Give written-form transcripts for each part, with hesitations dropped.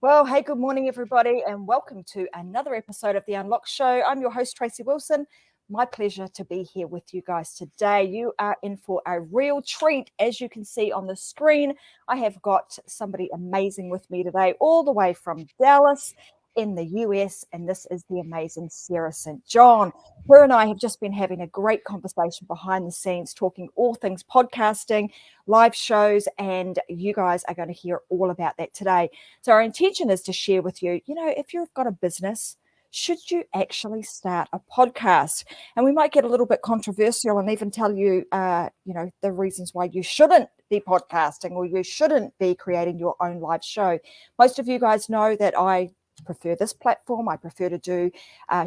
Well, hey, good morning, everybody, and welcome to another episode of The Unlock Show. I'm your host, Tracy Wilson. My pleasure to be here with you guys today. You are in for a real treat. As you can see on the screen, I have got somebody amazing with me today, all the way from Dallas in the US, and this is the amazing Sarah St. John. Her and I have just been having a great conversation behind the scenes, talking all things podcasting, live shows, and you guys are going to hear all about that today. So our intention is to share with you, if you've got a business, should you actually start a podcast? And we might get a little bit controversial and even tell you, the reasons why you shouldn't be podcasting or you shouldn't be creating your own live show. Most of you guys know that I prefer this platform. I prefer to do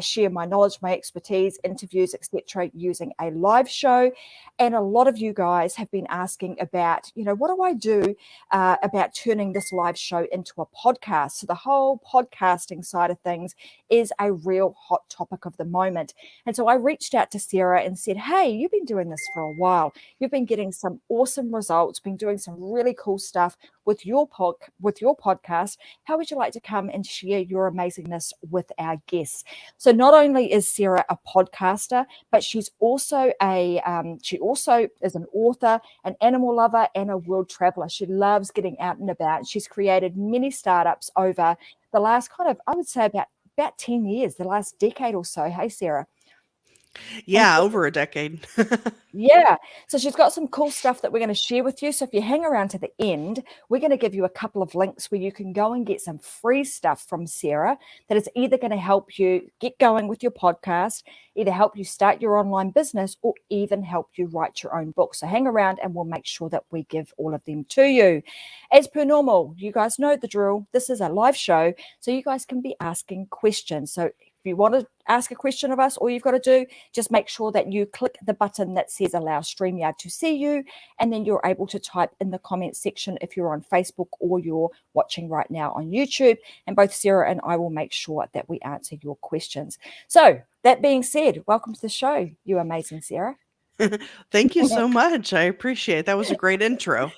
share my knowledge, my expertise, interviews, etc., using a live show. And a lot of you guys have been asking about, what do I do about turning this live show into a podcast? So the whole podcasting side of things is a real hot topic of the moment. And so I reached out to Sarah and said, hey, you've been doing this for a while. You've been getting some awesome results, been doing some really cool stuff with your podcast. How would you like to come and share your amazingness with our guests? So not only is Sarah a podcaster, but she's also she also is an author, an animal lover, and a world traveler. She loves getting out and about. She's created many startups over the last I would say about 10 years, the last decade or so. Hey, Sarah. Yeah, over a decade. Yeah. So she's got some cool stuff that we're going to share with you. So if you hang around to the end, we're going to give you a couple of links where you can go and get some free stuff from Sarah that is either going to help you get going with your podcast, either help you start your online business, or even help you write your own book. So hang around and we'll make sure that we give all of them to you. As per normal, you guys know the drill. This is a live show, so you guys can be asking questions. So if you want to ask a question of us, all you've got to do, just make sure that you click the button that says allow StreamYard to see you, and then you're able to type in the comments section if you're on Facebook or you're watching right now on YouTube, and both Sarah and I will make sure that we answer your questions. So that being said, welcome to the show, you amazing Sarah. Thank you so much. I appreciate it. That was a great intro.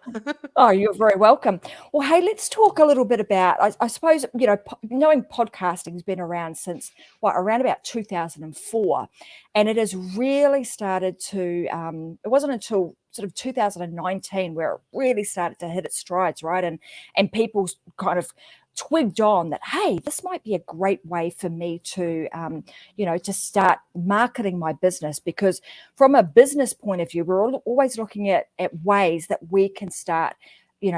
Oh, you're very welcome. Well, hey, let's talk a little bit about, I suppose, knowing podcasting has been around since, around about 2004. And it has really started to, it wasn't until sort of 2019 where it really started to hit its strides, right? And people kind of twigged on that, hey, this might be a great way for me to, to start marketing my business, because from a business point of view, we're always looking at ways that we can start,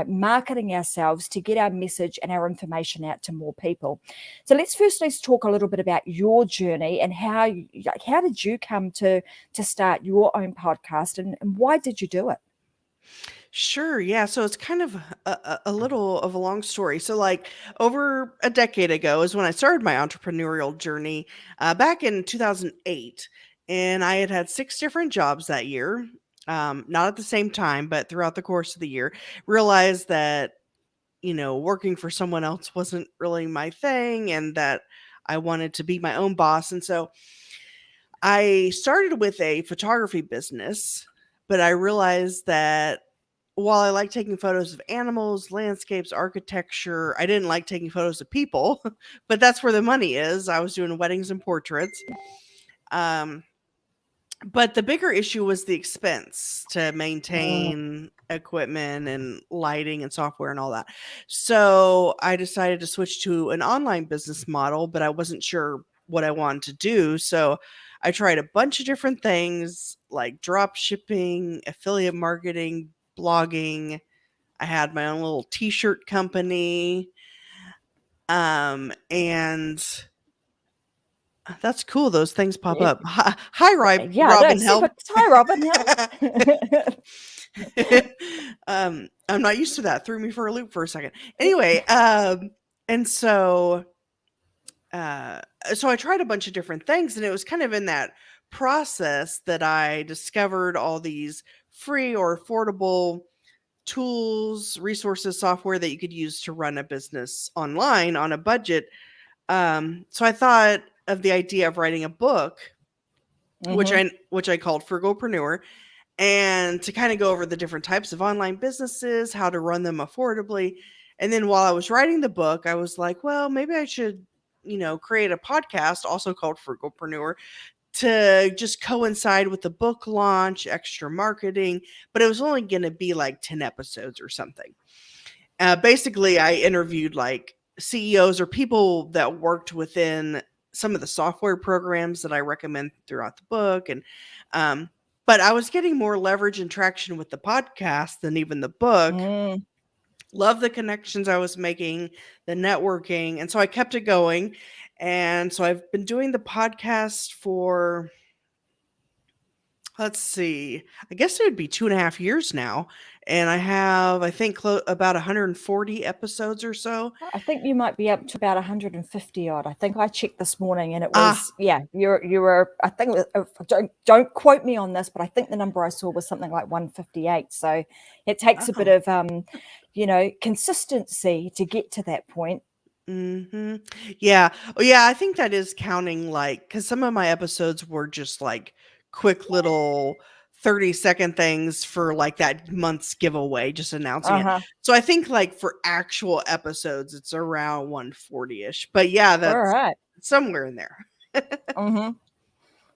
marketing ourselves to get our message and our information out to more people. So let's talk a little bit about your journey and how did you come to start your own podcast, and why did you do it? Sure. Yeah. So it's kind of a little of a long story. So, like, over a decade ago is when I started my entrepreneurial journey back in 2008. And I had had 6 different jobs that year, not at the same time, but throughout the course of the year. Realized that, working for someone else wasn't really my thing, and that I wanted to be my own boss. And so I started with a photography business, but I realized that while I like taking photos of animals, landscapes, architecture, I didn't like taking photos of people, but that's where the money is. I was doing weddings and portraits. But the bigger issue was the expense to maintain equipment and lighting and software and all that. So I decided to switch to an online business model, but I wasn't sure what I wanted to do. So I tried a bunch of different things like drop shipping, affiliate marketing, blogging. I had my own little t-shirt company. And that's cool. Those things pop up. Hi, Robin. Help. Hi, Robin. I'm not used to that. Threw me for a loop for a second. Anyway, and so I tried a bunch of different things, and it was kind of in that process that I discovered all these free or affordable tools, resources, software that you could use to run a business online on a budget. So I thought of the idea of writing a book, which I called Frugalpreneur, and to kind of go over the different types of online businesses, how to run them affordably. And then while I was writing the book, I was like, well, maybe I should, create a podcast also called Frugalpreneur to just coincide with the book launch, extra marketing, but it was only going to be like 10 episodes or something. Basically, I interviewed like CEOs or people that worked within some of the software programs that I recommend throughout the book. Um, but I was getting more leverage and traction with the podcast than even the book. Mm. Love the connections I was making, the networking. And so I kept it going. And so I've been doing the podcast for, let's see, I guess it would be 2.5 years now. And I have, I think, about 140 episodes or so. I think you might be up to about 150 odd. I think I checked this morning, and it Ah, was, yeah, you were. I think don't quote me on this, but I think the number I saw was something like 158. So it takes a bit oh. of consistency to get to that point. Mhm. Yeah. Oh, yeah, I think that is counting, like, because some of my episodes were just, like, quick little 30-second things for, like, that month's giveaway, just announcing it. Uh-huh. So I think, like, for actual episodes, it's around 140-ish. But, yeah, All that's right. somewhere in there. Mm-hmm.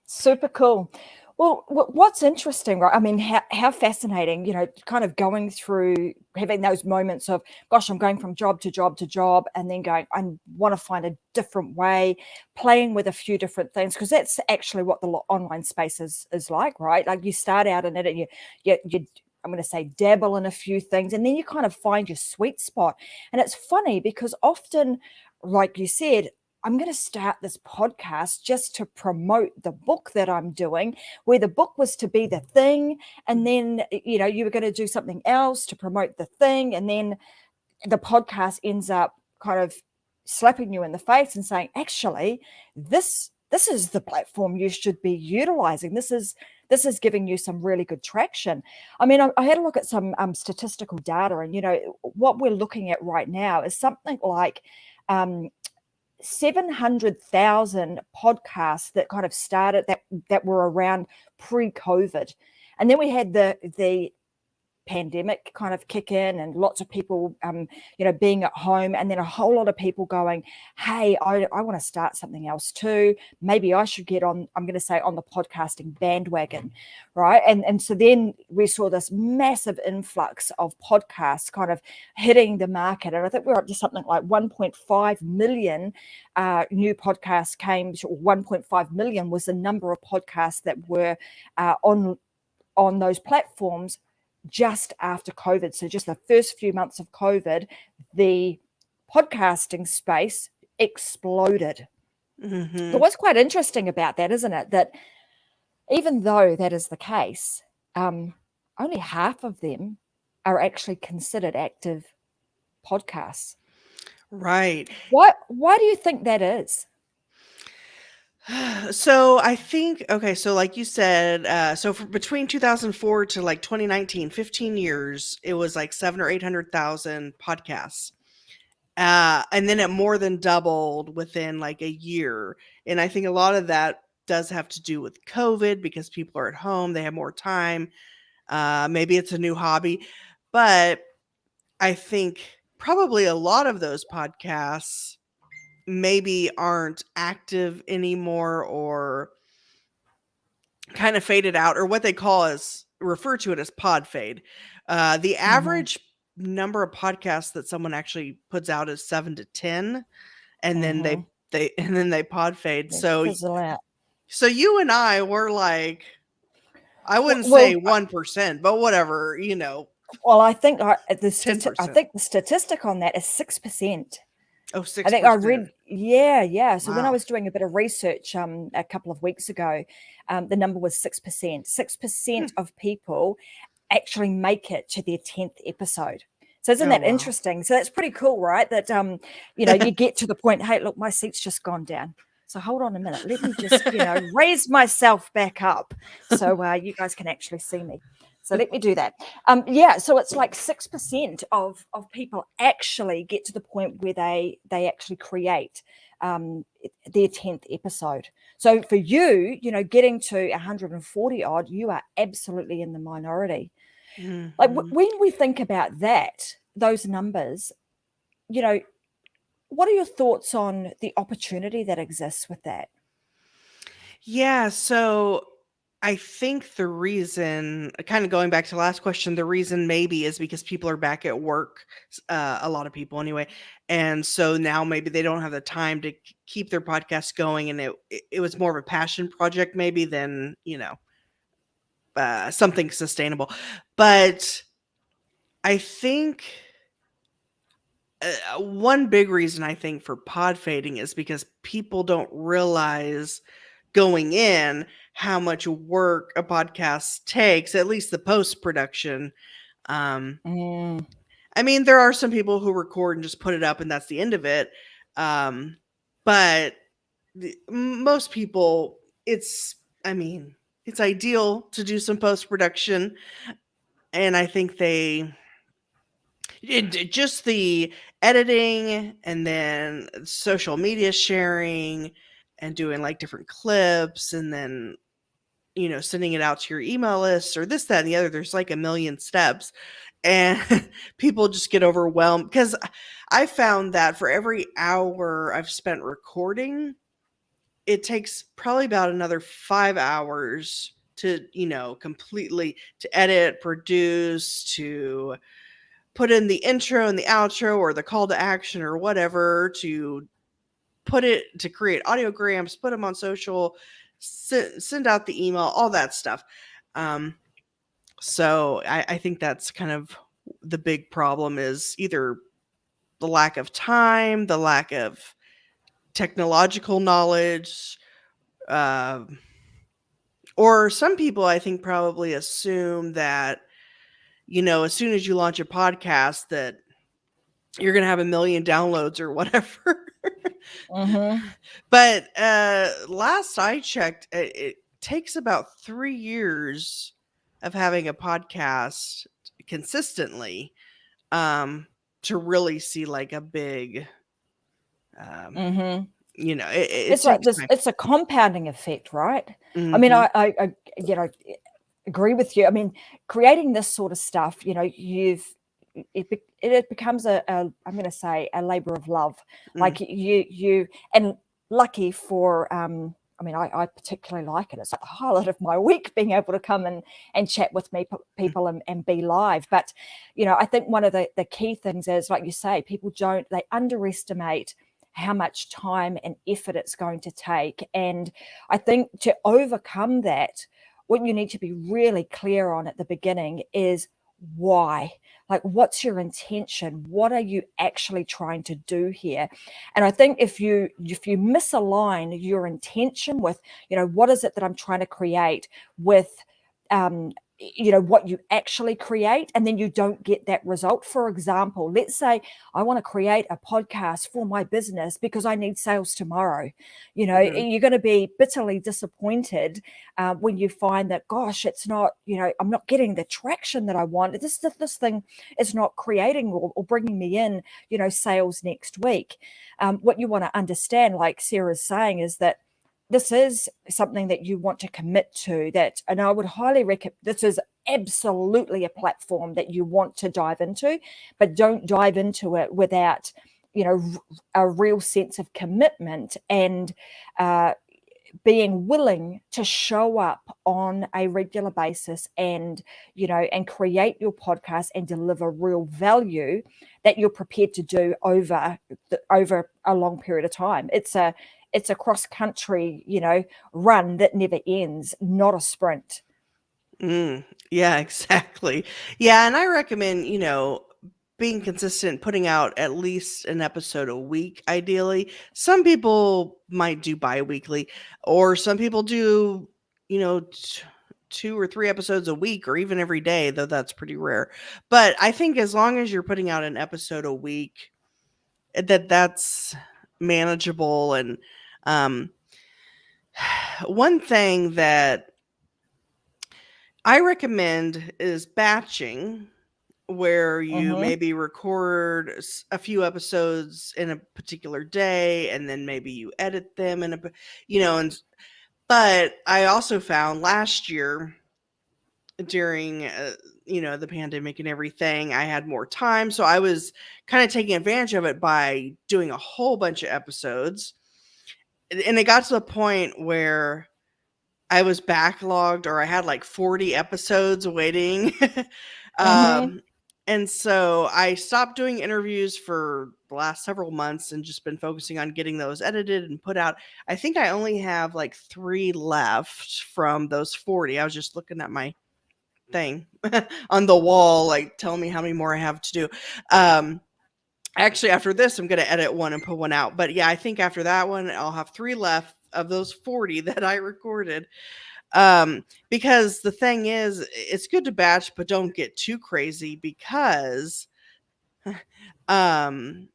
Super cool. Well, what's interesting, right? I mean, how fascinating, kind of going through having those moments of, gosh, I'm going from job to job to job, and then going, I want to find a different way, playing with a few different things, because that's actually what the online space is like, right? Like you start out in it, and you I'm going to say dabble in a few things, and then you kind of find your sweet spot. And it's funny because often, like you said, I'm going to start this podcast just to promote the book that I'm doing, where the book was to be the thing. And then, you were going to do something else to promote the thing. And then the podcast ends up kind of slapping you in the face and saying, actually, this is the platform you should be utilizing. This is giving you some really good traction. I mean, I had a look at some statistical data, and, what we're looking at right now is something like, 700,000 podcasts that kind of started that were around pre-COVID. And then we had the pandemic kind of kick in, and lots of people being at home, and then a whole lot of people going, hey, I want to start something else too. Maybe I should get on, I'm going to say, on the podcasting bandwagon, right? And so then we saw this massive influx of podcasts kind of hitting the market, and I think we're up to something like 1.5 million new podcasts came. 1.5 million was the number of podcasts that were on those platforms just after COVID. So just the first few months of COVID, the podcasting space exploded. Mhm. So what's quite interesting about that, isn't it? That even though that is the case, only half of them are actually considered active podcasts. Right. Why do you think that is? So I think, okay, so like you said, so for between 2004 to like 2019, 15 years, it was like 7 or 800,000 podcasts. And then it more than doubled within like a year. And I think a lot of that does have to do with COVID because people are at home, they have more time. Maybe it's a new hobby, but I think probably a lot of those podcasts maybe aren't active anymore, or kind of faded out, or what they call as refer to it as pod fade. The Mm-hmm. average number of podcasts that someone actually puts out is 7 to 10, and then Mm-hmm. they pod fade. They So fizzle out. so you and I were like, I wouldn't say Well, 1%, but whatever, well, I think I 10%. think the statistic on that is 6%. Oh, I think I 6%. read, yeah. So when I Wow. was doing a bit of research a couple of weeks ago, the number was 6%. 6% of people actually make it to their 10th episode. So isn't Oh, that wow. interesting? So that's pretty cool, right? That you get to the point, hey, look, my seat's just gone down. So hold on a minute. Let me just, raise myself back up so you guys can actually see me. So let me do that. Yeah, so it's like 6% of people actually get to the point where they actually create their 10th episode. So for you, getting to 140 odd, you are absolutely in the minority. Like Mhm. when we think about that, those numbers, you know, what are your thoughts on the opportunity that exists with that? Yeah, so I think the reason, kind of going back to the last question, the reason maybe is because people are back at work, a lot of people anyway, and so now maybe they don't have the time to keep their podcast going, and it was more of a passion project maybe than something sustainable. But I think one big reason I think for pod fading is because people don't realize going in how much work a podcast takes, at least the post production. Um, Mm. I mean, there are some people who record and just put it up and that's the end of it. Um, but most people, I mean, it's ideal to do some post production. And I think just the editing and then social media sharing and doing like different clips and then sending it out to your email list or this, that, and the other. There's like a million steps. And people just get overwhelmed because I found that for every hour I've spent recording, it takes probably about another 5 hours to, completely to edit, produce, to put in the intro and the outro or the call to action or whatever, to to create audiograms, put them on social, send out the email, all that stuff. Um, so I think that's kind of the big problem, is either the lack of time, the lack of technological knowledge, uh, or some people I think probably assume that, as soon as you launch a podcast that you're going to have a million downloads or whatever. Mm-hmm. But last I checked, it takes about 3 years of having a podcast consistently to really see like a big, um, Mm-hmm. it It's like takes this, time. it's a compounding effect, right? I mean, Hmm. I agree with you. I mean, creating this sort of stuff, it becomes I'm going to say a labor of love. Mm. Like you and lucky for I mean, I particularly like it. It's like the highlight of my week, being able to come and chat with people and be live. But I think one of the key things is, like you say, they underestimate how much time and effort it's going to take. And I think to overcome that, what you need to be really clear on at the beginning is why. Like, what's your intention? What are you actually trying to do here? And I think if you misalign your intention with, what is it that I'm trying to create, with um what you actually create, and then you don't get that result. For example, let's say I want to create a podcast for my business because I need sales tomorrow. Hmm. You're going to be bitterly disappointed when you find that, gosh, it's not, I'm not getting the traction that I want. This thing is not creating or bringing me in, sales next week. What you want to understand, like Sarah's saying, is that this is something that you want to commit to, and I would highly recommend. This is absolutely a platform that you want to dive into, but don't dive into it without a real sense of commitment and uh, being willing to show up on a regular basis, and and create your podcast and deliver real value that you're prepared to do over a long period of time. It's a cross country run that never ends, not a sprint. Mm, yeah, exactly. Yeah, and I recommend, being consistent, putting out at least an episode a week, ideally. Some people might do bi-weekly, or some people do, you know, t- 2 or 3 episodes a week, or even every day, though that's pretty rare. But I think as long as you're putting out an episode a week, that's manageable. And um, one thing that I recommend is batching, where you Mm-hmm. maybe record a few episodes in a particular day and then maybe you edit them and but I also found last year during the pandemic and everything, I had more time. So I was kind of taking advantage of it by doing a whole bunch of episodes. And it got to the point where I was backlogged, or I had like 40 episodes waiting. Mm-hmm. um, and so I stopped doing interviews for the last several months and just been focusing on getting those edited and put out. I think I only have like 3 left from those 40. I was just looking at my thing on the wall, like telling me how many more I have to do. Actually, after this, I'm going to edit one and put one out. But yeah, I think after that one, I'll have 3 left of those 40 that I recorded. Because the thing is, it's good to batch, but don't get too crazy, because um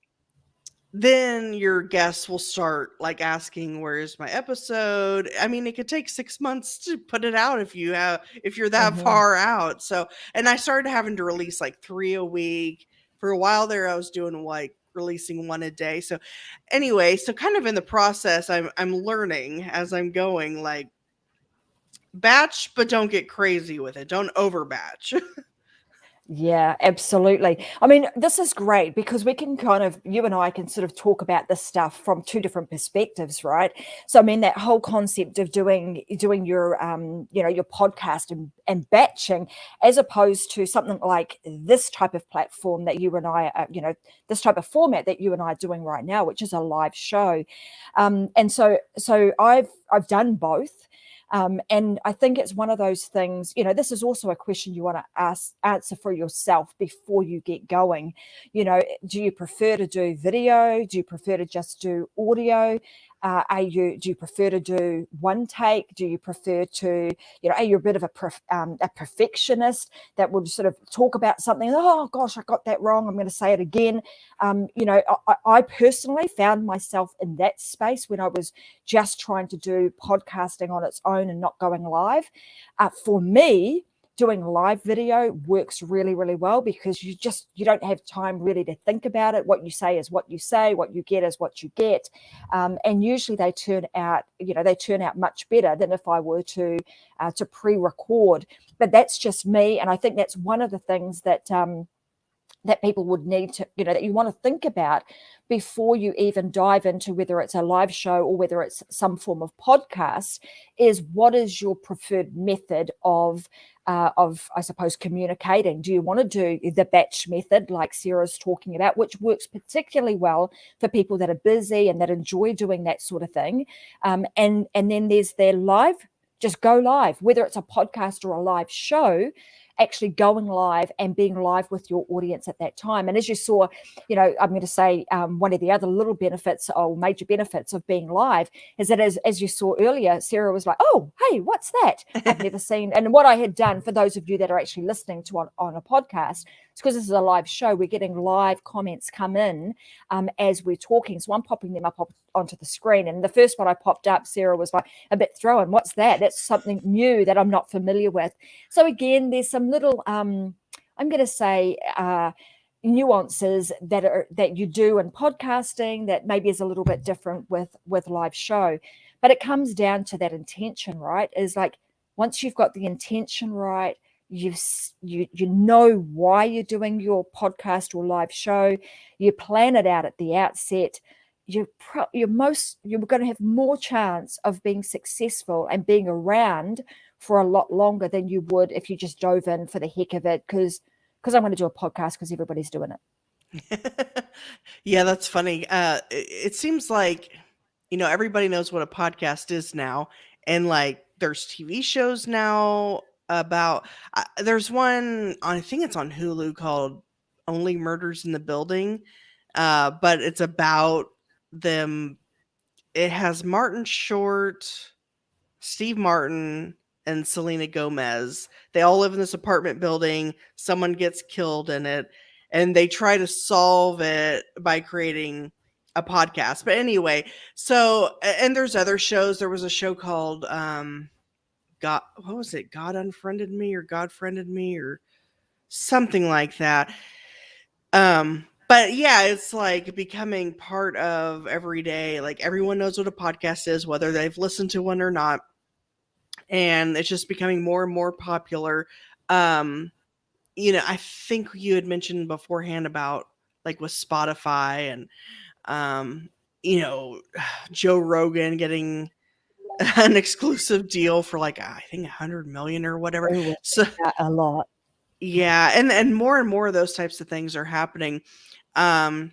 then your guests will start like asking, where's my episode? I mean, it could take 6 months to put it out if you're that Mm-hmm. far out. So, and I started having to release like 3 a week. For a while there, I was doing like releasing 1 a day. So anyway, so kind of in the process, I'm learning as I'm going, like, batch, but don't get crazy with it. Don't overbatch. Yeah, absolutely. I mean, this is great because we can kind of, you and I can sort of talk about this stuff from two different perspectives, right? So, I mean, that whole concept of doing your, your podcast and batching, as opposed to something like this type of platform that you and I, this type of format that you and I are doing right now, which is a live show. And so I've done both. And I think it's one of those things, this is also a question you want to answer for yourself before you get going. Do you prefer to do video? Do you prefer to just do audio? Do you prefer to do one take? Do you prefer to, are you a bit of a perfectionist that would sort of talk about something? Oh gosh, I got that wrong. I'm going to say it again. I personally found myself in that space when I was just trying to do podcasting on its own and not going live. For me, doing live video works really, really well because you don't have time really to think about it. What you say is what you say, what you get is what you get. And usually they turn out much better than if I were to pre-record. But that's just me. And I think that's one of the things that people would need to, that you want to think about before you even dive into whether it's a live show or whether it's some form of podcast, is what is your preferred method of I suppose, communicating? Do you want to do the batch method like Sarah's talking about, which works particularly well for people that are busy and that enjoy doing that sort of thing? And then there's their live, just go live, whether it's a podcast or a live show, actually going live and being live with your audience at that time. And as you saw, I'm going to say one of the other little benefits or major benefits of being live is that as you saw earlier, Sarah was like, oh, hey, what's that? I've never seen. And what I had done, for those of you that are actually listening to on a podcast, it's because this is a live show, we're getting live comments come in as we're talking. So I'm popping them up onto the screen. And the first one I popped up, Sarah was like a bit thrown. What's that? That's something new that I'm not familiar with. So again, there's some little, I'm going to say, nuances that you do in podcasting that maybe is a little bit different with live show. But it comes down to that intention, right? Is like, once you've got the intention right, you know why you're doing your podcast or live show, you plan it out at the outset, you're going to have more chance of being successful and being around for a lot longer than you would if you just dove in for the heck of it because I'm going to do a podcast because everybody's doing it. Yeah, that's funny. It seems like, everybody knows what a podcast is now. And like, there's TV shows now about, there's one, I think it's on Hulu, called Only Murders in the Building. But it's about them. It has Martin Short, Steve Martin, and Selena Gomez. They all live in this apartment building. Someone gets killed in it, and they try to solve it by creating a podcast. But anyway, so, and there's other shows. There was a show called God, what was it? God Unfriended Me, or God Friended Me, or something like that. But yeah, it's like becoming part of every day. Like, everyone knows what a podcast is, whether they've listened to one or not. And it's just becoming more and more popular. Um, I think you had mentioned beforehand about like with Spotify and um, you know, Joe Rogan getting an exclusive deal for like I think 100 million or whatever. Oh, So a lot. yeah, and more of those types of things are happening. Um,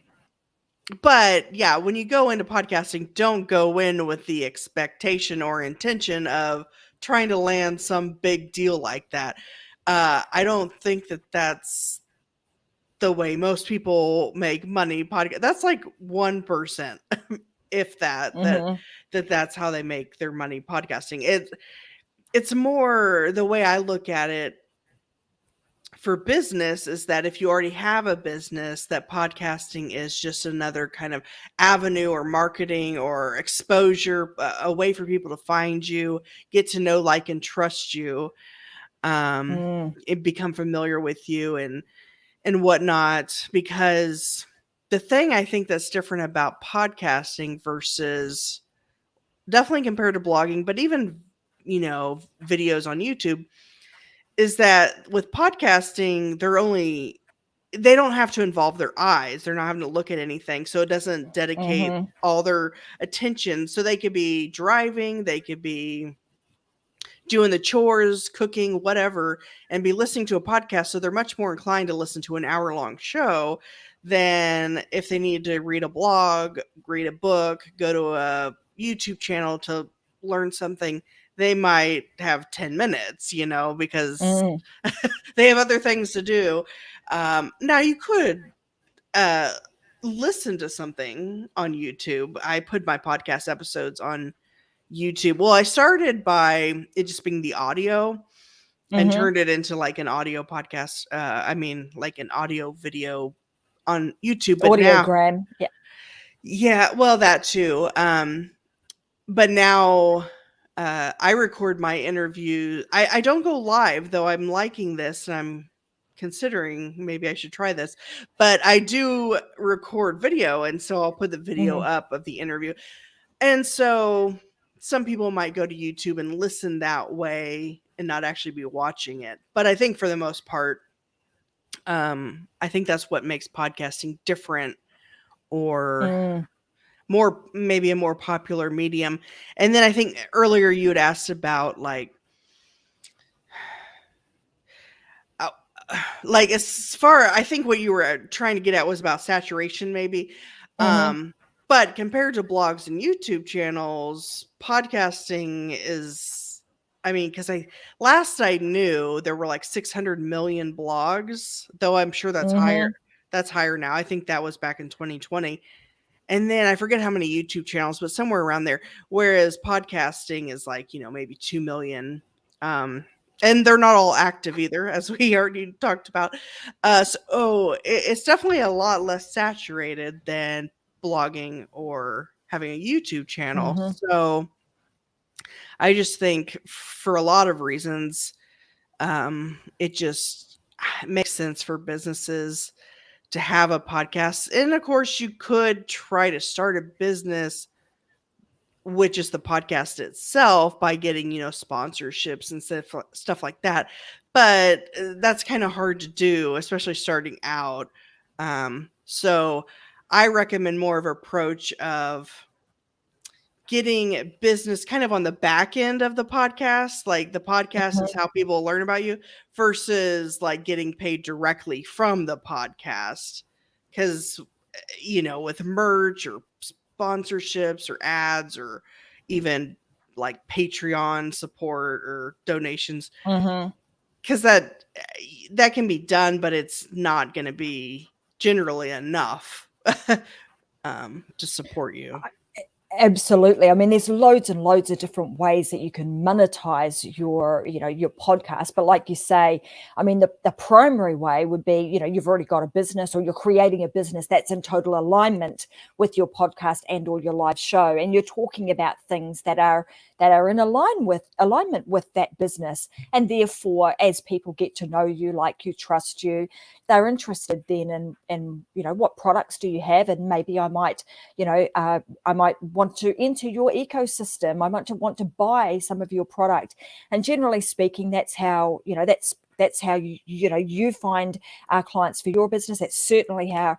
but yeah, when you go into podcasting, don't go in with the expectation or intention of trying to land some big deal like that. I don't think that that's the way most people make money. Podcast that's like 1%, if Hmm. that's how they make their money podcasting. It's more the way I look at it for business is that if you already have a business, that podcasting is just another kind of avenue or marketing or exposure, a way for people to find you, get to know, like, and trust you, Mm, and become familiar with you and whatnot. Because the thing I think that's different about podcasting versus definitely compared to blogging, but even videos on YouTube is that with podcasting, they don't have to involve their eyes. They're not having to look at anything. So it doesn't dedicate hmm. all their attention. So they could be driving, they could be doing the chores, cooking, whatever, and be listening to a podcast. So they're much more inclined to listen to an hour-long show than if they need to read a blog, read a book, go to a YouTube channel to learn something. They might have 10 minutes, because Mm, they have other things to do. Now you could uh, listen to something on YouTube. I put my podcast episodes on YouTube. Well, I started by it just being the audio and hmm. turned it into like an audio podcast. I mean, like an audio video on YouTube. But now, Audiogram. Yeah. yeah, well, that too. But now I record my interview. I don't go live, though I'm liking this and I'm considering maybe I should try this. But I do record video. And so I'll put the video Hmm. up of the interview. And so some people might go to YouTube and listen that way and not actually be watching it. But I think for the most part, I think that's what makes podcasting different or Mm, more, maybe a more popular medium. And then I think earlier you had asked about uh, like as far, I think what you were trying to get at was about saturation maybe. hmm. But compared to blogs and YouTube channels, podcasting is, I mean, because last I knew there were like 600 million blogs, though I'm sure that's higher. Hmm. That's higher now. I think that was back in 2020. And then I forget how many YouTube channels, but somewhere around there. Whereas podcasting is like, maybe 2 million. Um, and they're not all active either, as we already talked about. It's definitely a lot less saturated than blogging or having a YouTube channel. Hmm. So I just think for a lot of reasons, it just makes sense for businesses to have a podcast. And of course, you could try to start a business with just the podcast itself by getting, sponsorships and stuff like that. But that's kind of hard to do, especially starting out. So I recommend more of an approach of getting business kind of on the back end of the podcast. Like the podcast is how people learn about you versus like getting paid directly from the podcast. Because, with merch or sponsorships or ads or even like Patreon support or donations, Hmm. because that can be done, but it's not going to be generally enough to support you. Absolutely. I mean, there's loads and loads of different ways that you can monetize your podcast. But like you say, I mean, the primary way would be, you've already got a business or you're creating a business that's in total alignment with your podcast and or your live show. And you're talking about things that are in alignment with that business. And therefore, as people get to know you, like you, trust you, they're interested then in what products do you have? And maybe I might want to enter your ecosystem. I want to buy some of your product. And generally speaking, that's how, that's That's how you find clients for your business. That's certainly how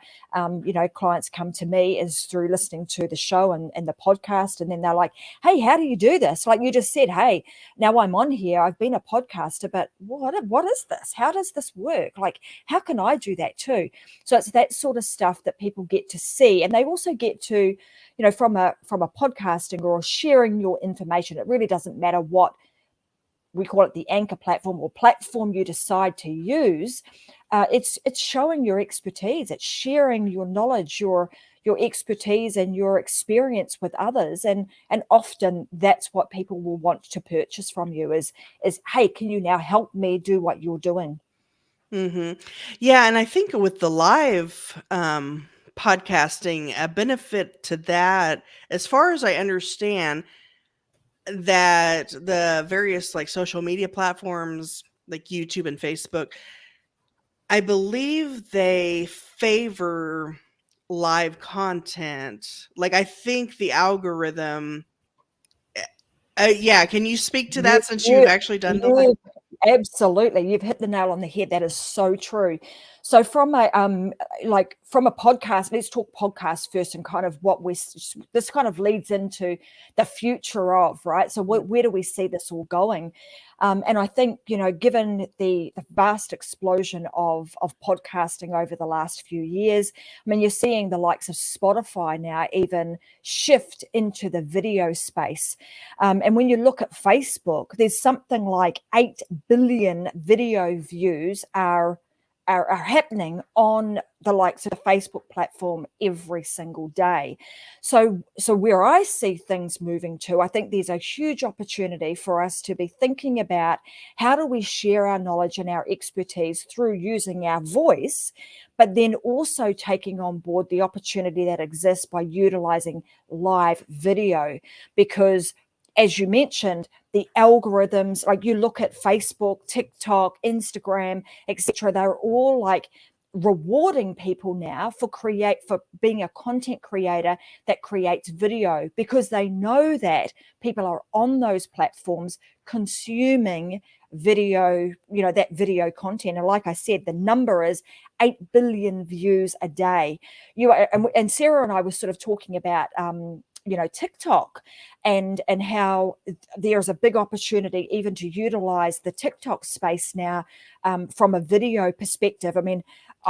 clients come to me, is through listening to the show and the podcast, and then they're like, hey, how do you do this? Like you just said, hey, now I'm on here, I've been a podcaster, but what is this? How does this work? Like, how can I do that too? So it's that sort of stuff that people get to see, and they also get to, from a podcasting or sharing your information. It really doesn't matter what we call it, the anchor platform or platform you decide to use. It's showing your expertise. It's sharing your knowledge, your expertise and your experience with others, and often that's what people will want to purchase from you is hey, can you now help me do what you're doing? Yeah, and I think with the live podcasting, a benefit to that, as far as I understand, that the various like social media platforms like YouTube and Facebook, I believe they favor live content. Like I think the algorithm. Yeah, can you speak to You, that since you've you, actually done the live? you, absolutely. You've hit the nail on the head. That is so true. So from a from a podcast, let's talk podcast first, and kind of what this kind of leads into the future of, right? So where do we see this all going? And I think, given the vast explosion of podcasting over the last few years, I mean, you're seeing the likes of Spotify now even shift into the video space. And when you look at Facebook, there's something like 8 billion video views are happening on the likes of the Facebook platform every single day. So where I see things moving to, I think there's a huge opportunity for us to be thinking about how do we share our knowledge and our expertise through using our voice, but then also taking on board the opportunity that exists by utilizing live video. Because as you mentioned, the algorithms, like you look at Facebook, TikTok, Instagram, etc., they're all like rewarding people now for being a content creator that creates video, because they know that people are on those platforms consuming video, that video content. And like I said, the number is 8 billion views a day. And Sarah and I were sort of talking about TikTok and how there's a big opportunity even to utilize the TikTok space now from a video perspective. I mean,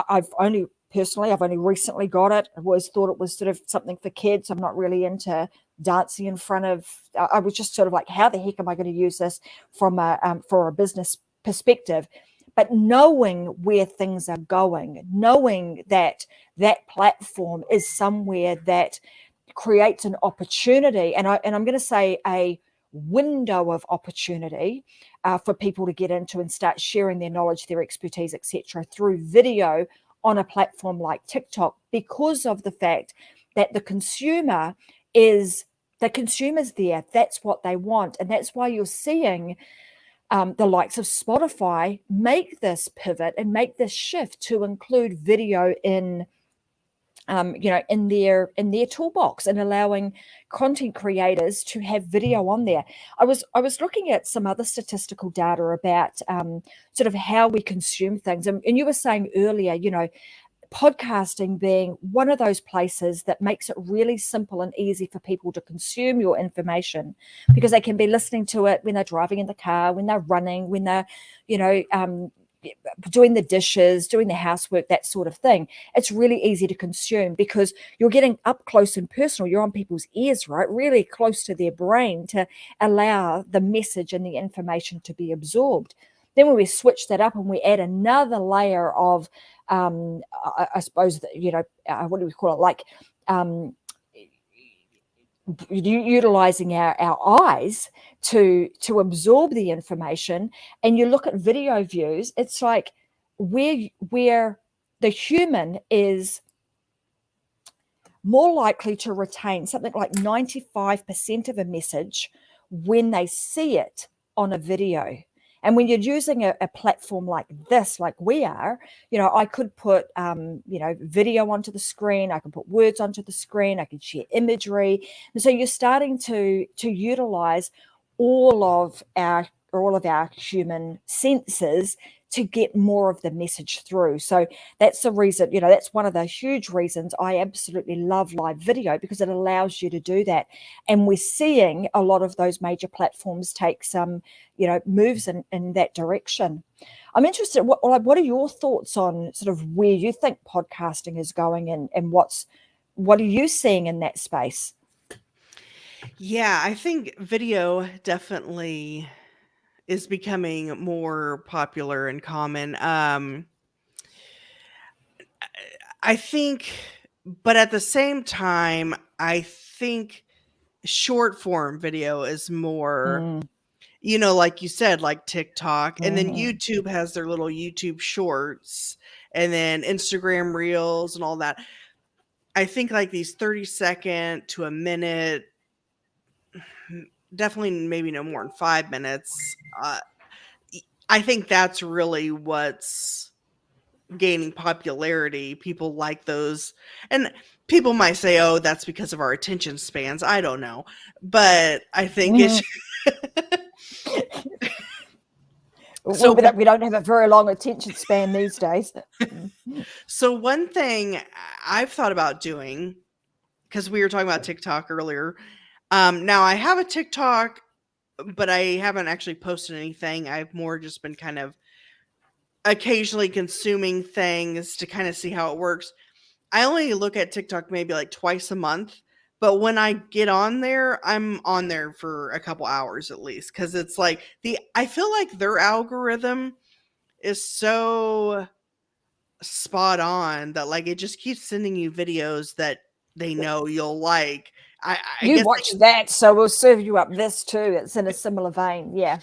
I've only recently got it. I always thought it was sort of something for kids. I'm not really into dancing in front of. I was just sort of like, how the heck am I going to use this from for a business perspective? But knowing where things are going, knowing that platform is somewhere that creates an opportunity, and I'm going to say a window of opportunity for people to get into and start sharing their knowledge, their expertise, etc., through video on a platform like TikTok, because of the fact that the consumer's there. That's what they want, and that's why you're seeing the likes of Spotify make this pivot and make this shift to include video in their toolbox, and allowing content creators to have video on there. I was looking at some other statistical data about sort of how we consume things, and you were saying earlier, podcasting being one of those places that makes it really simple and easy for people to consume your information, because they can be listening to it when they're driving in the car, when they're running, when they're doing the dishes, doing the housework, that sort of thing. It's really easy to consume because you're getting up close and personal. You're on people's ears, right? Really close to their brain to allow the message and the information to be absorbed. Then when we switch that up and we add another layer of, I suppose, what do we call it? Like utilizing our eyes to absorb the information, and you look at video views, it's like where the human is more likely to retain something like 95% of a message when they see it on a video. And when you're using a platform like this, like we are, I could put, video onto the screen. I can put words onto the screen. I can share imagery. And so you're starting to utilize all of our all of our human senses to get more of the message through. So that's the reason, that's one of the huge reasons I absolutely love live video, because it allows you to do that. And we're seeing a lot of those major platforms take some, moves in that direction. I'm interested, what are your thoughts on sort of where you think podcasting is going, and what are you seeing in that space? Yeah, I think video definitely is becoming more popular and common. I think, but at the same time, I think short form video is more, Mm, like you said, like TikTok, and then mhm. YouTube has their little YouTube shorts, and then Instagram reels and all that. I think like these 30-second to a minute, definitely maybe no more than 5 minutes. I think that's really what's gaining popularity. People like those. And people might say, oh, that's because of our attention spans. I don't know. But I think it's Mhm. so We don't have a very long attention span these days. so one thing I've thought about doing, because we were talking about TikTok earlier. Now I have a TikTok, but I haven't actually posted anything. I've more just been kind of occasionally consuming things to kind of see how it works. I only look at TikTok maybe like twice a month, but when I get on there, I'm on there for a couple hours at least, cuz it's like I feel like their algorithm is so spot on that like it just keeps sending you videos that they know you'll like. I You guess watch that, so we'll serve you up this too. It's in a similar vein. Yeah.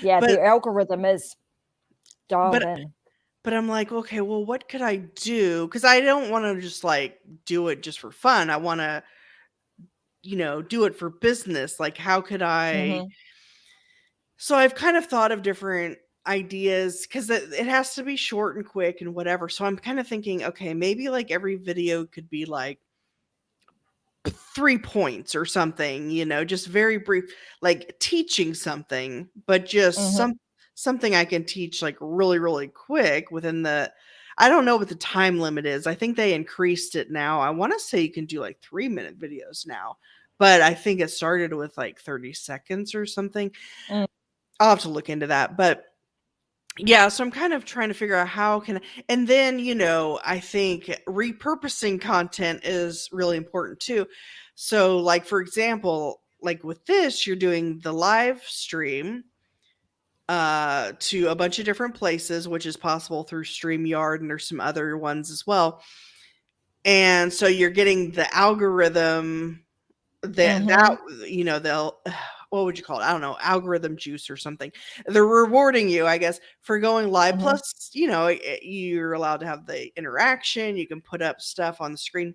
Yeah. but The algorithm is dialed but in. but I'm like, okay, well, what could I do? Because I don't want to just like do it just for fun. I want to, do it for business. Like, how could I? Hmm. So I've kind of thought of different ideas because it has to be short and quick and whatever. So I'm kind of thinking, okay, maybe like every video could be like 3 points or something, just very brief, like teaching something, but just Hmm. something I can teach like really, really quick within I don't know what the time limit is. I think they increased it now. I want to say you can do like 3-minute videos now, but I think it started with like 30 seconds or something. Mm. I'll have to look into that. But yeah, so I'm kind of trying to figure out how can and then, I think repurposing content is really important too. So like for example, like with this, you're doing the live stream to a bunch of different places, which is possible through StreamYard, and there's some other ones as well. And so you're getting the algorithm that Hmm. they'll what would you call it? I don't know, algorithm juice or something. They're rewarding you, I guess, for going live. Hmm. Plus, you're allowed to have the interaction. You can put up stuff on the screen.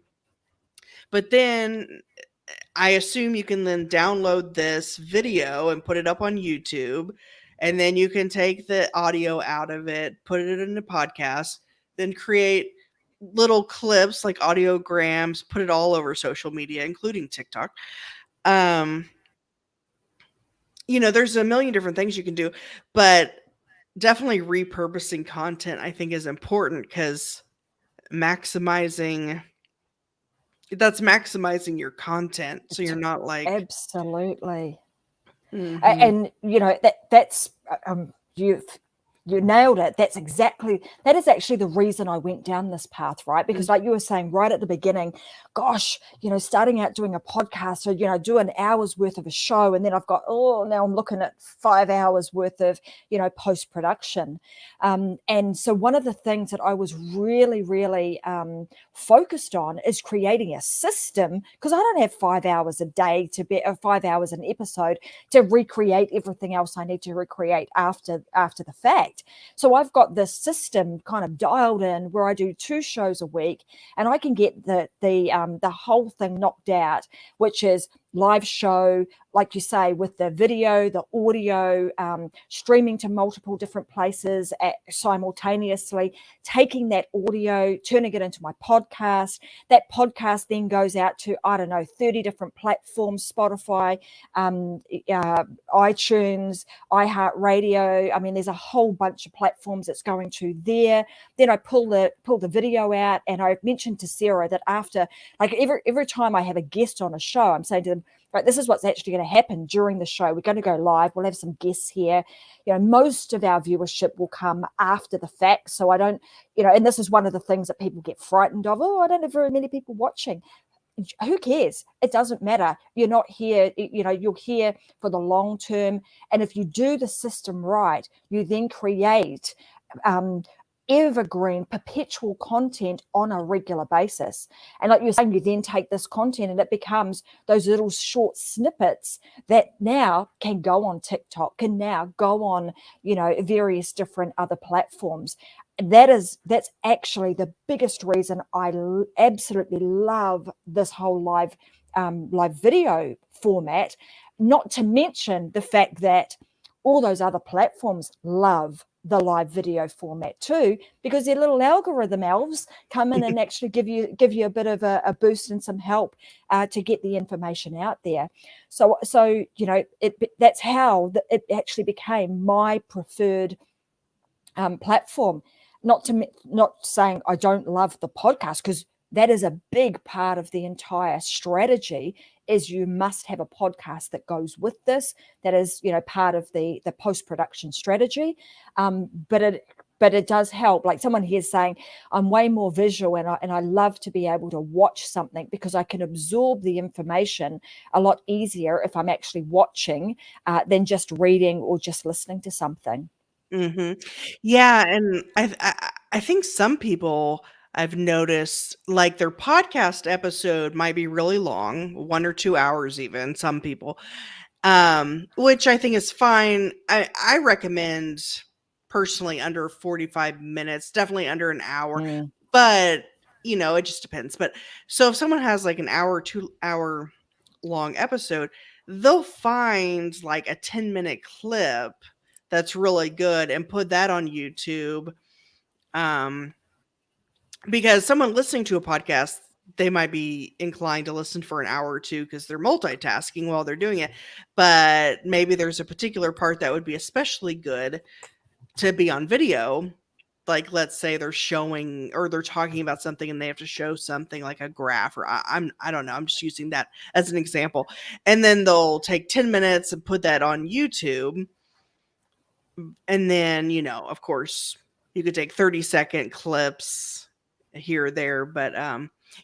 But then I assume you can then download this video and put it up on YouTube. And then you can take the audio out of it, put it in a podcast, then create little clips like audiograms, put it all over social media, including TikTok. Um, there's a million different things you can do, but definitely repurposing content I think is important because maximizing maximizing your content so you're not like Absolutely. mhm. And that's you nailed it. That is actually the reason I went down this path, right? Because like you were saying right at the beginning, gosh, starting out doing a podcast, or do an hour's worth of a show, and then I've got, now I'm looking at 5 hours worth of post production. And so one of the things that I was really, really focused on is creating a system, because I don't have 5 hours a day to be 5 hours an episode to recreate everything else I need to recreate after the fact. So I've got this system kind of dialed in where I do 2 shows a week, and I can get the whole thing knocked out, which is live show, like you say, with the video, the audio, streaming to multiple different places simultaneously, taking that audio, turning it into my podcast. That podcast then goes out to, I don't know, 30 different platforms, Spotify, iTunes, iHeartRadio. I mean, there's a whole bunch of platforms that's going to there. Then I pull the video out, and I mentioned to Sarah that after, like, every time I have a guest on a show, I'm saying to them, right, this is what's actually going to happen during the show. We're going to go live. We'll have some guests here. Most of our viewership will come after the fact. So I don't, and this is one of the things that people get frightened of. Oh, I don't have very many people watching. Who cares? It doesn't matter. You're not here, you're here for the long term. And if you do the system right, you then create evergreen, perpetual content on a regular basis. And like you're saying, you then take this content and it becomes those little short snippets that now can go on TikTok, can now go on, various different other platforms. That's actually the biggest reason I absolutely love this whole live video format, not to mention the fact that all those other platforms love the live video format too, because their little algorithm elves come in and actually give you a bit of a boost and some help to get the information out there. So that's how it actually became my preferred platform. Not saying I don't love the podcast, because that is a big part of the entire strategy, is you must have a podcast that goes with this, that is part of the post-production strategy. But it does help. Like someone here is saying, I'm way more visual, and I love to be able to watch something because I can absorb the information a lot easier if I'm actually watching than just reading or just listening to something. Mhm. Yeah, and I think some people, I've noticed, like, their podcast episode might be really long, 1 or 2 hours even, some people, which I think is fine. I recommend personally under 45 minutes, definitely under an hour, Mm. but, it just depends. But so if someone has, like, an hour, 2-hour long episode, they'll find, like, a 10-minute clip that's really good and put that on YouTube. Um, because someone listening to a podcast, they might be inclined to listen for an hour or two because they're multitasking while they're doing it. But maybe there's a particular part that would be especially good to be on video. Like, let's say they're showing or they're talking about something and they have to show something like a graph, or I don't know. I'm just using that as an example. And then they'll take 10 minutes and put that on YouTube. And then, of course, you could take 30-second clips here or there. But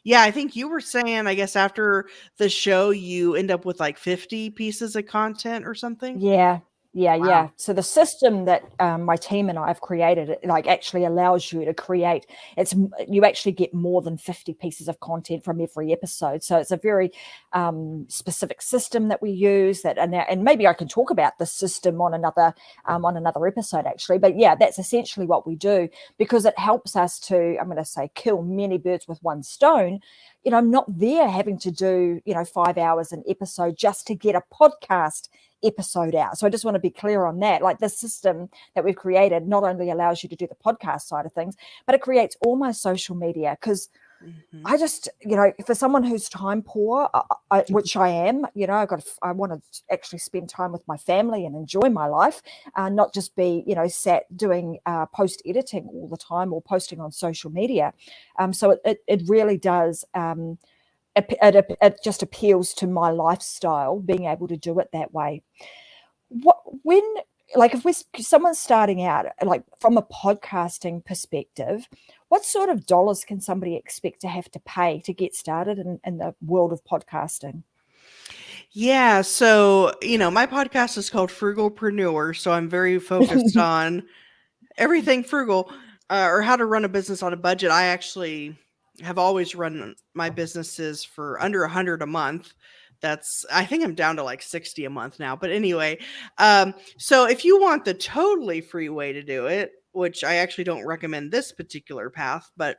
yeah, I think you were saying, I guess after the show, you end up with like 50 pieces of content or something. Yeah, yeah, Wow. yeah. So the system that my team and I have created, it like actually allows you to create. You actually get more than 50 pieces of content from every episode. So it's a very specific system that we use. And maybe I can talk about the system on another episode actually. But yeah, that's essentially what we do, because it helps us to, I'm going to say, kill many birds with one stone. I'm not there having to do 5 hours an episode just to get a podcast episode out. So I just want to be clear on that. Like, the system that we've created not only allows you to do the podcast side of things, but it creates all my social media, because Mhm. I just, for someone who's time poor, which I am, I want to actually spend time with my family and enjoy my life, not just be, sat doing post editing all the time or posting on social media. So it really does. It just appeals to my lifestyle, being able to do it that way. When, like, if someone's starting out, like from a podcasting perspective, what sort of dollars can somebody expect to have to pay to get started in the world of podcasting? Yeah. So, my podcast is called Frugalpreneur. So I'm very focused on everything frugal, or how to run a business on a budget. I actually have always run my businesses for under 100 a month. I think I'm down to like 60 a month now. But anyway, so if you want the totally free way to do it, which I actually don't recommend this particular path, but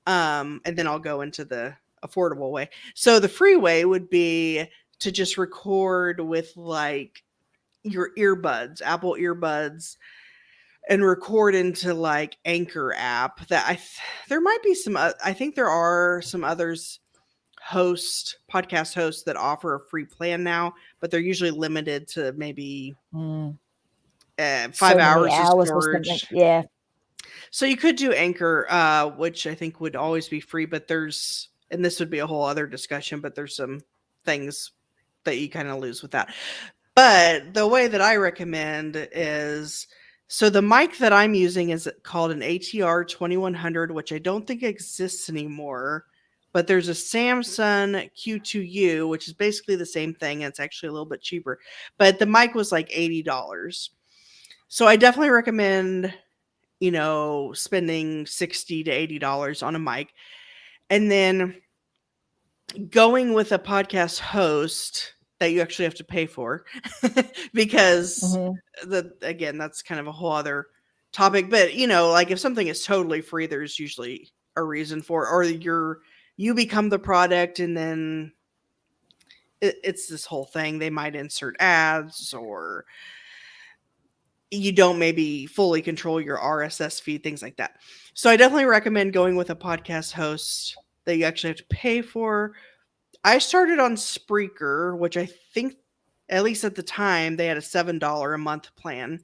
and then I'll go into the affordable way. So the free way would be to just record with like your earbuds, Apple earbuds, and record into like Anchor app. There might be some. I think there are some others podcast hosts that offer a free plan now, but they're usually limited to maybe Mm. 5 So many hours of hours or something. storage. Yeah. So you could do Anchor, which I think would always be free, but and this would be a whole other discussion, but there's some things that you kind of lose with that. But the way that I recommend is, so the mic that I'm using is called an ATR 2100, which I don't think exists anymore. But there's a Samsung Q2U, which is basically the same thing. And it's actually a little bit cheaper. But the mic was like $80. So I definitely recommend, spending $60 to $80 on a mic. And then going with a podcast host that you actually have to pay for because again, that's kind of a whole other topic. But like if something is totally free, there's usually a reason for it, or you become the product, and then it's this whole thing. They might insert ads, or you don't maybe fully control your RSS feed, things like that. So I definitely recommend going with a podcast host that you actually have to pay for. I started on Spreaker, which I think, at least at the time, they had a $7 a month plan.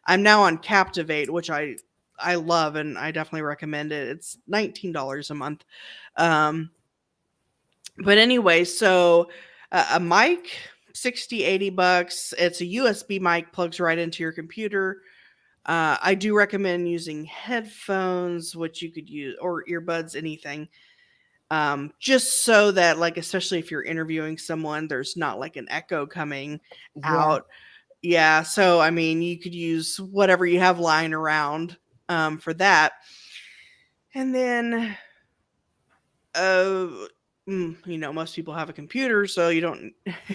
I'm now on Captivate, which I love, and I definitely recommend it. It's $19 a month. But anyway, so a mic, 60, $80. It's a USB mic, plugs right into your computer. I do recommend using headphones, which you could use, or earbuds, anything. Just so that, like, especially if you're interviewing someone, there's not like an echo coming Yeah. out. Yeah. So, I mean, you could use whatever you have lying around for that. And then, most people have a computer, so you don't,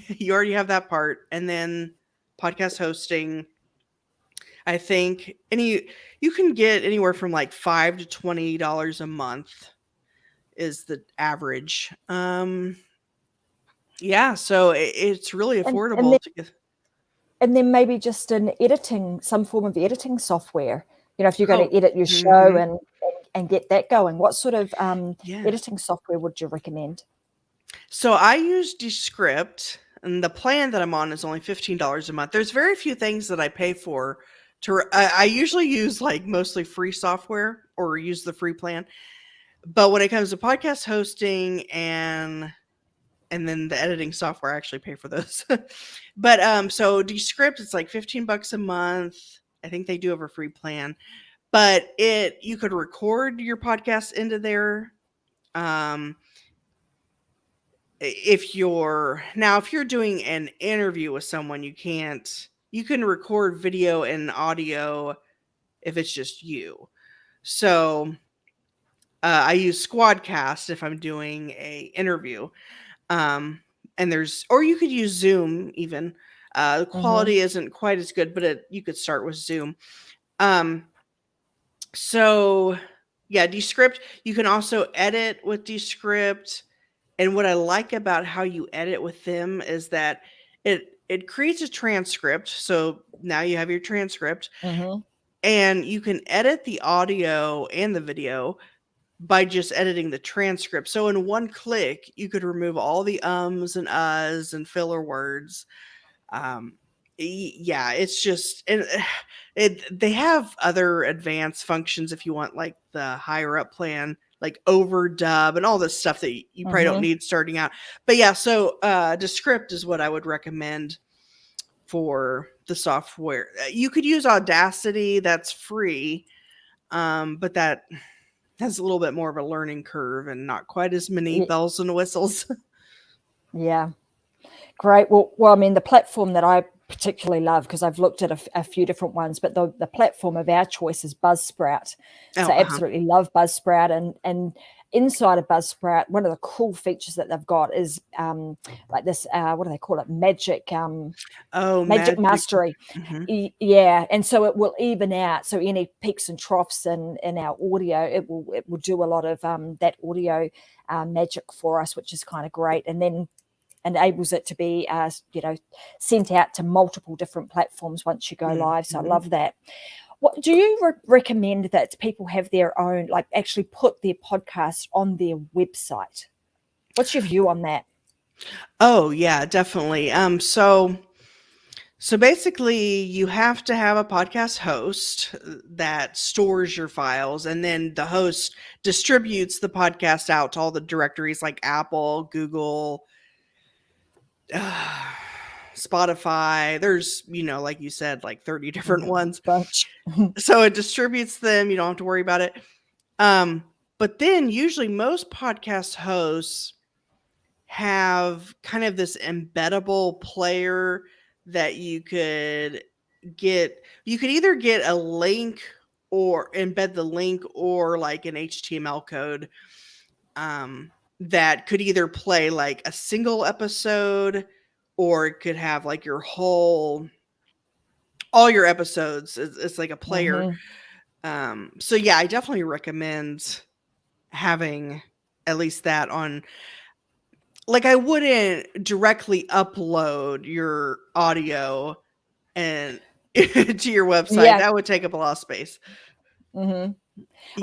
you already have that part. And then podcast hosting, I think you can get anywhere from like $5 to $20 a month is the average. Yeah, so it's really And affordable to get. then maybe just some form of editing software. If you're going Oh, to edit your show mhm. and get that going, what sort of Yeah. editing software would you recommend? So I use Descript, and the plan that I'm on is only $15 a month. There's very few things that I pay for. I usually use like mostly free software or use the free plan. But when it comes to podcast hosting and then the editing software, I actually pay for those. But so Descript, it's like $15 a month. I think they do have a free plan. But you could record your podcast into there. If you're doing an interview with someone, you can record video and audio if it's just you. So I use Squadcast if I'm doing a interview. And or you could use Zoom even. The quality isn't quite as good, but you could start with Zoom. So yeah, Descript, you can also edit with Descript. And what I like about how you edit with them is that it creates a transcript. So now you have your transcript, and you can edit the audio and the video by just editing the transcript. So in one click, you could remove all the ums and uhs and filler words. Yeah, it's just they have other advanced functions if you want like the higher up plan, like overdub and all this stuff that you probably don't need starting out. But yeah, so Descript is what I would recommend for the software. You could use Audacity, that's free, but that has a little bit more of a learning curve and not quite as many bells and whistles. Yeah. Great. Well, I mean, the platform that I particularly love, because I've looked at a few different ones, but the platform of our choice is Buzzsprout. So I absolutely love Buzzsprout. And inside of Buzzsprout, one of the cool features that they've got is like this, what do they call it? Magic mastery. Yeah. And so it will even out. So any peaks and troughs in our audio, it will do a lot of that audio magic for us, which is kind of great. And then enables it to be, sent out to multiple different platforms once you go live. So I love that. What do you recommend that people have their own, like actually put their podcast on their website? What's your view on that? Oh yeah, definitely. So basically, you have to have a podcast host that stores your files, and then the host distributes the podcast out to all the directories like Apple, Google, Spotify. There's, like you said, like 30 different ones. Bunch. So it distributes them. You don't have to worry about it. But then usually most podcast hosts have kind of this embeddable player that you could get. You could either get a link or embed the link or like an HTML code that could either play like a single episode, or it could have like all your episodes. It's like a player. So yeah, I definitely recommend having at least that on. Like, I wouldn't directly upload your audio and to your website. Yeah. That would take up a lot of space. I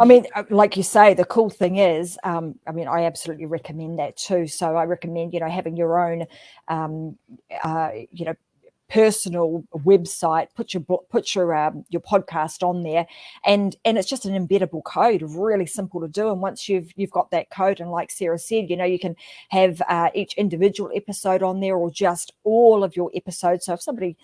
mean, like you say, the cool thing is, I absolutely recommend that too. So I recommend, having your own, personal website, put your podcast on there, and it's just an embeddable code, really simple to do. And once you've got that code, and like Sarah said, you can have each individual episode on there, or just all of your episodes. So if somebody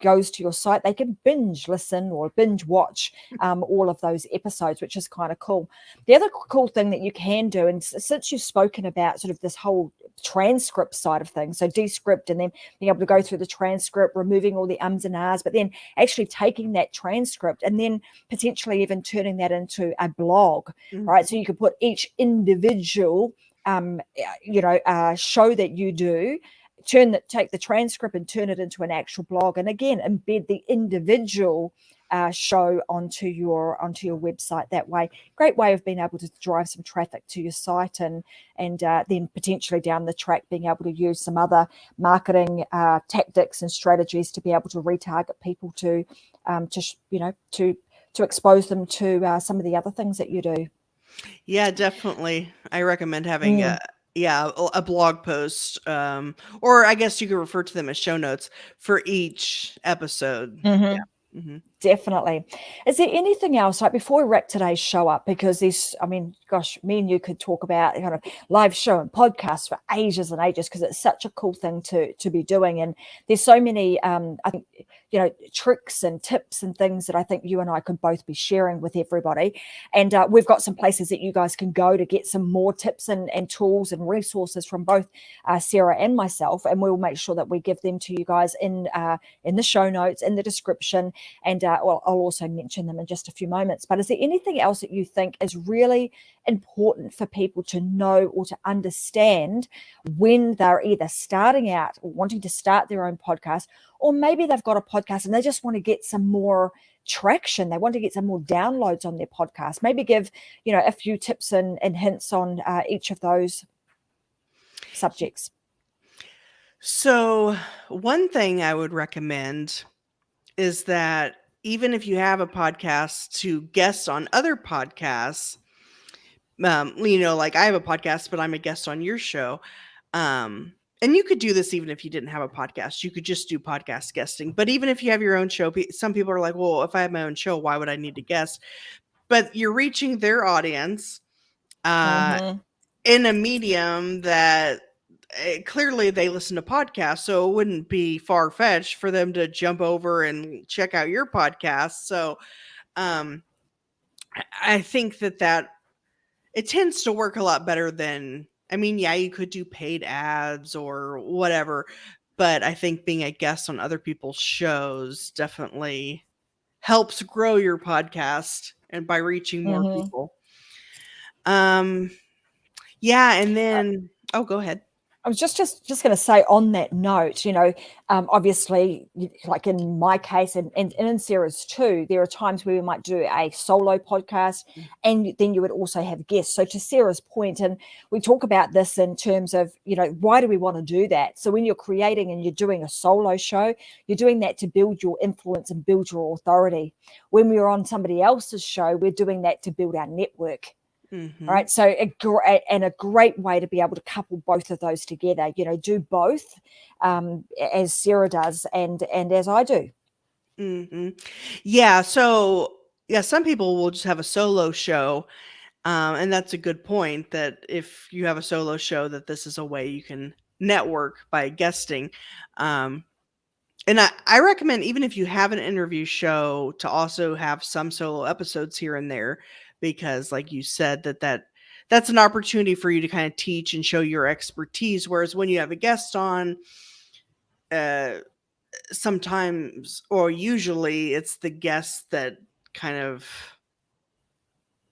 goes to your site, they can binge listen or binge watch all of those episodes, which is kind of cool. The other cool thing that you can do, and since you've spoken about sort of this whole transcript side of things, so descript, and then being able to go through the transcript, removing all the ums and ahs, but then actually taking that transcript and then potentially even turning that into a blog, right? So you could put each individual show that you do, take the transcript and turn it into an actual blog, and again embed the individual show onto your website that way. Great way of being able to drive some traffic to your site, and then potentially down the track being able to use some other marketing tactics and strategies to be able to retarget people to expose them to some of the other things that you do. Yeah, definitely. I recommend having a blog post, or I guess you could refer to them as show notes for each episode. Yeah. Definitely. Is there anything else, like before we wrap today's show up, because gosh, me and you could talk about kind of live show and podcasts for ages and ages, because it's such a cool thing to be doing. And there's so many, I think, tricks and tips and things that I think you and I could both be sharing with everybody. And we've got some places that you guys can go to get some more tips and tools and resources from both Sarah and myself. And we'll make sure that we give them to you guys in the show notes, in the description. And I'll also mention them in just a few moments. But is there anything else that you think is really important for people to know or to understand when they're either starting out or wanting to start their own podcast, or maybe they've got a podcast and they just want to get some more traction, they want to get some more downloads on their podcast? Maybe give a few tips and hints on each of those subjects. So one thing I would recommend is that even if you have a podcast, to guest on other podcasts, like I have a podcast, but I'm a guest on your show. And you could do this even if you didn't have a podcast. You could just do podcast guesting. But even if you have your own show, some people are like, well, if I have my own show, why would I need to guest? But you're reaching their audience in a medium that clearly they listen to podcasts, so it wouldn't be far-fetched for them to jump over and check out your podcast. So I think that it tends to work a lot better than, you could do paid ads or whatever, but I think being a guest on other people's shows definitely helps grow your podcast and by reaching more people. Yeah, and then go ahead. I was just going to say on that note, obviously, like in my case and in Sarah's too, there are times where we might do a solo podcast, and then you would also have guests. So to Sarah's point, and we talk about this in terms of, why do we want to do that? So when you're creating and you're doing a solo show, you're doing that to build your influence and build your authority. When we're on somebody else's show, we're doing that to build our network. Mm-hmm. Right. So a great way to be able to couple both of those together, do both, as Sarah does and as I do. Mm-hmm. Yeah. So, yeah, some people will just have a solo show. And that's a good point, that if you have a solo show, that this is a way you can network by guesting. And I recommend, even if you have an interview show, to also have some solo episodes here and there, because like you said, that's an opportunity for you to kind of teach and show your expertise. Whereas when you have a guest on, sometimes, or usually, it's the guest that kind of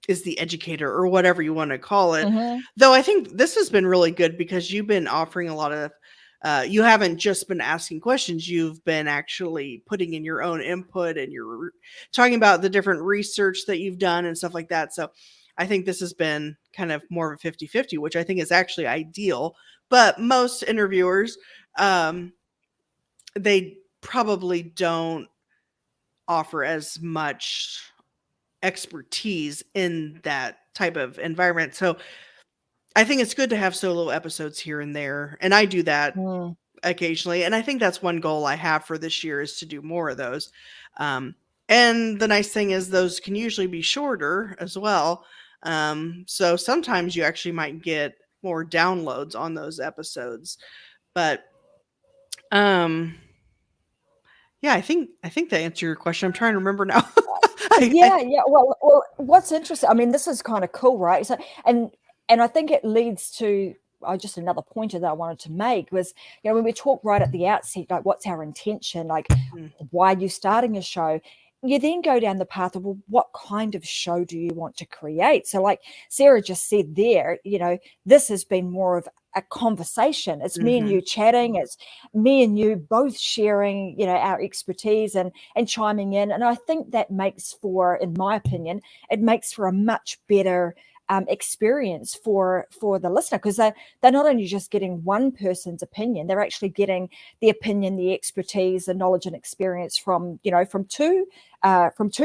is the educator, or whatever you want to call it. Mm-hmm. Though I think this has been really good, because you've been offering a lot of, you haven't just been asking questions, you've been actually putting in your own input, and you're talking about the different research that you've done and stuff like that. So I think this has been kind of more of a 50-50, which I think is actually ideal. But most interviewers, they probably don't offer as much expertise in that type of environment. So I think it's good to have solo episodes here and there. And I do that occasionally. And I think that's one goal I have for this year, is to do more of those. And the nice thing is, those can usually be shorter as well. So sometimes you actually might get more downloads on those episodes. But yeah, I think that answered your question. I'm trying to remember now. Yeah. Well, what's interesting, I mean, this is kind of cool, right? So, and I think it leads to just another pointer that I wanted to make was, when we talk right at the outset, like, what's our intention? Like, why are you starting a show? You then go down the path of, well, what kind of show do you want to create? So like Sarah just said there, this has been more of a conversation. It's me and you chatting. It's me and you both sharing, our expertise and chiming in. And I think that makes for, in my opinion, it makes for a much better experience for the listener, because they're not only just getting one person's opinion, they're actually getting the opinion, the expertise, the knowledge and experience from two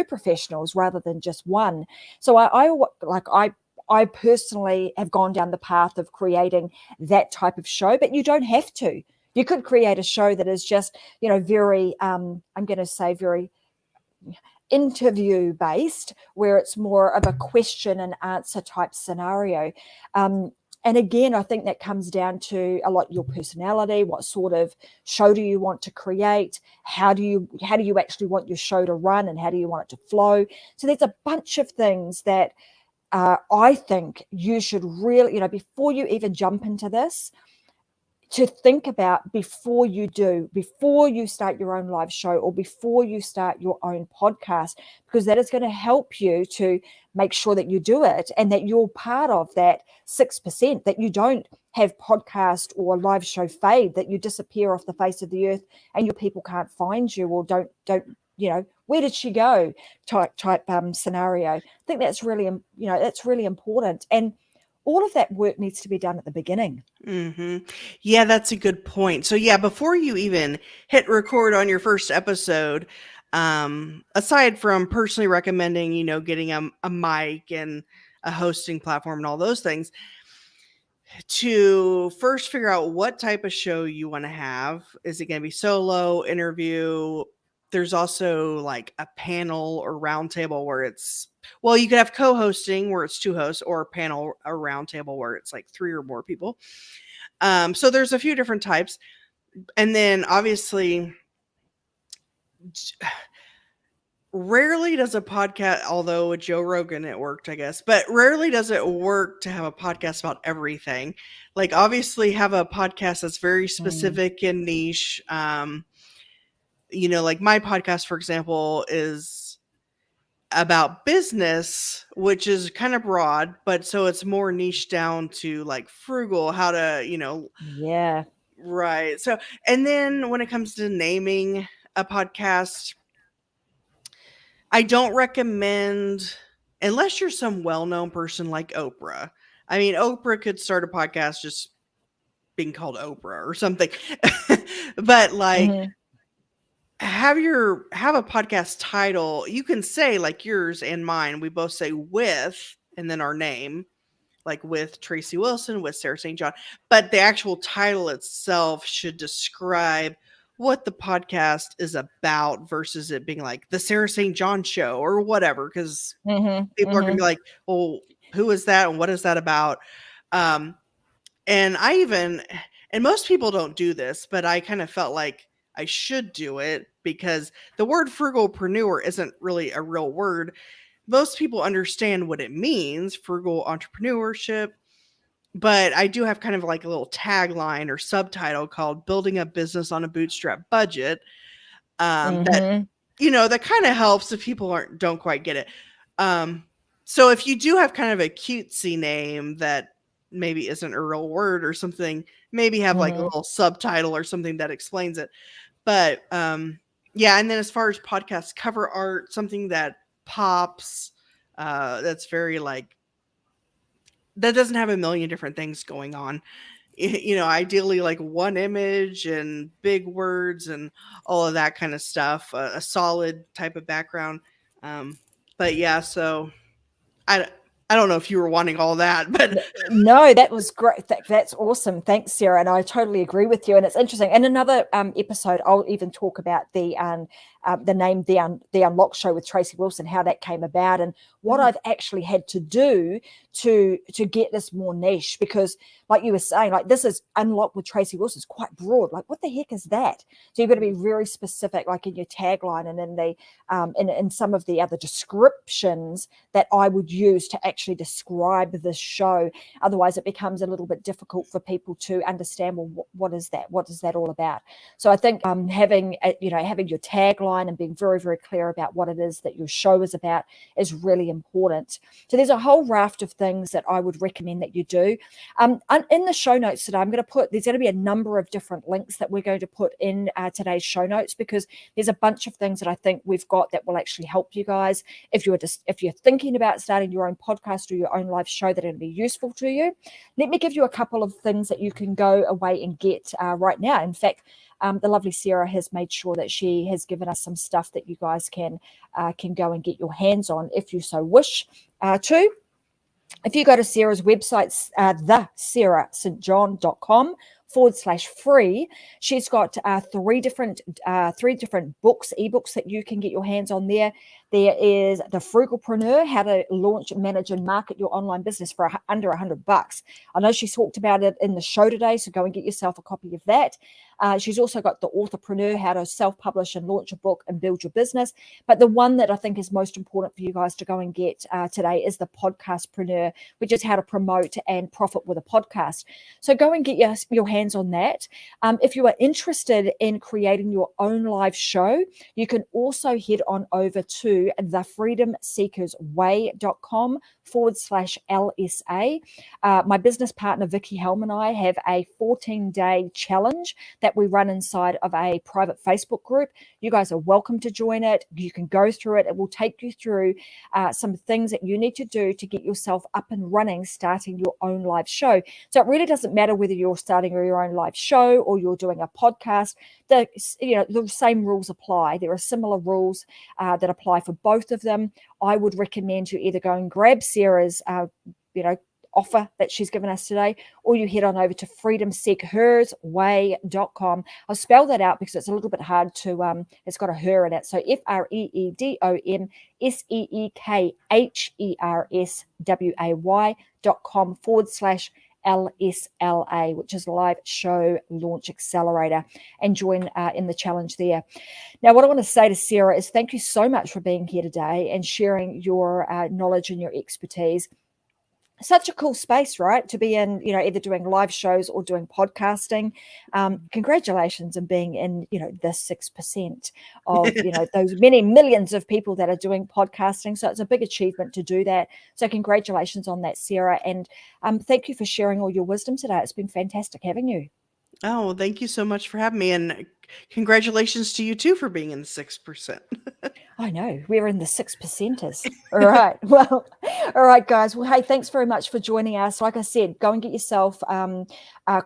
professionals rather than just one. So I personally have gone down the path of creating that type of show, but you don't have to. You could create a show that is just, very, I'm going to say very interview based, where it's more of a question and answer type scenario. And again, I think that comes down to a lot your personality. What sort of show do you want to create? How do you actually want your show to run, and how do you want it to flow? So there's a bunch of things that I think you should really, before you even jump into this, to think about before you start your own live show, or before you start your own podcast, because that is going to help you to make sure that you do it, and that you're part of that 6%, that you don't have podcast or live show fade, that you disappear off the face of the earth and your people can't find you, or don't where did she go type scenario. I think that's really important, and all of that work needs to be done at the beginning. Yeah, that's a good point. So yeah, before you even hit record on your first episode, aside from personally recommending, getting a mic and a hosting platform and all those things, to first figure out what type of show you want to have. Is it going to be solo, interview? There's also like a panel or roundtable where it's, well, you could have co-hosting where it's 2 hosts, or a panel or roundtable where it's like 3 or more people. So there's a few different types. And then obviously, rarely does a podcast, although with Joe Rogan it worked, I guess, but rarely does it work to have a podcast about everything. Like, obviously have a podcast that's very specific and niche. Like my podcast, for example, is about business, which is kind of broad, but so it's more niche down to like frugal, how to, Yeah. right. So, and then when it comes to naming a podcast, I don't recommend, unless you're some well-known person like Oprah. I mean, Oprah could start a podcast just being called Oprah or something. But like Mhm. have a podcast title. You can say like yours and mine. We both say with and then our name, like with Tracy Wilson, with Sarah St. John. But the actual title itself should describe what the podcast is about versus it being like the Sarah St. John show or whatever, because Mhm. people are gonna be Mhm. like, well, who is that and what is that about? Um, and I even, and most people don't do this, but I kind of felt like I should do it because the word frugalpreneur isn't really a real word. Most people understand what it means, frugal entrepreneurship, but I do have kind of like a little tagline or subtitle called Building a Business on a Bootstrap Budget. That, Mhm. that kind of helps if people don't quite get it. Um, so if you do have kind of a cutesy name that maybe isn't a real word or something, maybe have like a Mhm. little subtitle or something that explains it. But yeah, and then as far as podcast cover art, something that pops, that's very like, that doesn't have a million different things going on. Ideally like one image and big words and all of that kind of stuff, a solid type of background. Um, but yeah, so I, I don't know if you were wanting all that, but No, that was great. That's awesome. Thanks, Sarah. And I totally agree with you. And it's interesting. In another episode, I'll even talk about the name, the Unlock Show with Tracy Wilson, how that came about, and what Mm, I've actually had to do to get this more niche. Because, like you were saying, like this is Unlock with Tracy Wilson is quite broad. Like, what the heck is that? So you've got to be very specific, like in your tagline and in the in some of the other descriptions that I would use to actually describe this show. Otherwise, it becomes a little bit difficult for people to understand. Well, what is that? What is that all about? So I think having your tagline and being very, very clear about what it is that your show is about is really important. So there's a whole raft of things that I would recommend that you do. In the show notes today, there's going to be a number of different links that we're going to put in today's show notes, because there's a bunch of things that I think we've got that will actually help you guys if you're thinking about starting your own podcast or your own live show that are going to be useful to you. Let me give you a couple of things that you can go away and get right now. In fact, the lovely Sarah has made sure that she has given us some stuff that you guys can go and get your hands on if you so wish to. If you go to Sarah's website, thesarahstjohn.com/free, she's got three different books, ebooks that you can get your hands on there. There is The Frugalpreneur, how to launch, manage, and market your online business for under $100. I know she's talked about it in the show today, so go and get yourself a copy of that. She's also got The Authorpreneur, how to self-publish and launch a book and build your business. But the one that I think is most important for you guys to go and get today is The Podcastpreneur, which is how to promote and profit with a podcast. So go and get your hands on that. If you are interested in creating your own live show, you can also head on over to thefreedomseekersway.com/LSA. My business partner, Vicky Helm, and I have a 14-day challenge that we run inside of a private Facebook group. You guys are welcome to join it. You can go through it. It will take you through some things that you need to do to get yourself up and running, starting your own live show. So it really doesn't matter whether you're starting your own live show or you're doing a podcast. The same rules apply. There are similar rules that apply for both of them. I would recommend you either go and grab Sarah's, offer that she's given us today, or you head on over to freedomseekersway.com. I'll spell that out because it's a little bit hard to, it's got a her in it. So freedomseekersway.com/LSLA, which is Live Show Launch Accelerator, and join in the challenge there. Now, what I want to say to Sarah is thank you so much for being here today and sharing your knowledge and your expertise. such a cool space, right? To be in, either doing live shows or doing podcasting. Congratulations on being in, the 6% of, those many millions of people that are doing podcasting. So it's a big achievement to do that. So congratulations on that, Sarah. And thank you for sharing all your wisdom today. It's been fantastic having you. Oh, thank you so much for having me, and congratulations to you too for being in the 6%. I know, we're in the 6%ers. All right. Well, all right, guys. Well, hey, thanks very much for joining us. Like I said, go and get yourself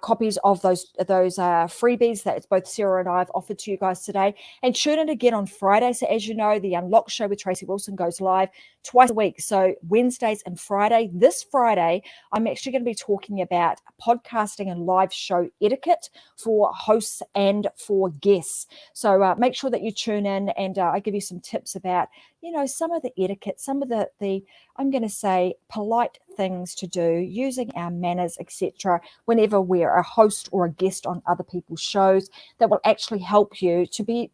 copies of those freebies that both Sarah and I have offered to you guys today. And tune in again on Friday. So as you know, the Unlocked Show with Tracy Wilson goes live twice a week. So Wednesdays and Friday. This Friday, I'm actually going to be talking about podcasting and live show etiquette for hosts and for guests. So make sure that you tune in, and I give you some tips about, some of the etiquette, some of the I'm going to say polite things to do, using our manners, etc. Whenever we're a host or a guest on other people's shows, that will actually help you to be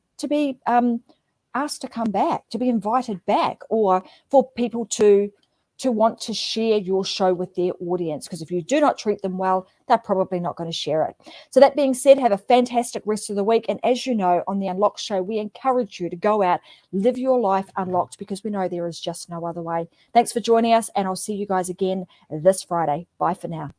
asked to come back, to be invited back, or for people to want to share your show with their audience. Because if you do not treat them well, they're probably not going to share it. So that being said, have a fantastic rest of the week. And as you know, on the Unlocked Show, we encourage you to go out, live your life unlocked, because we know there is just no other way. Thanks for joining us, and I'll see you guys again this Friday. Bye for now.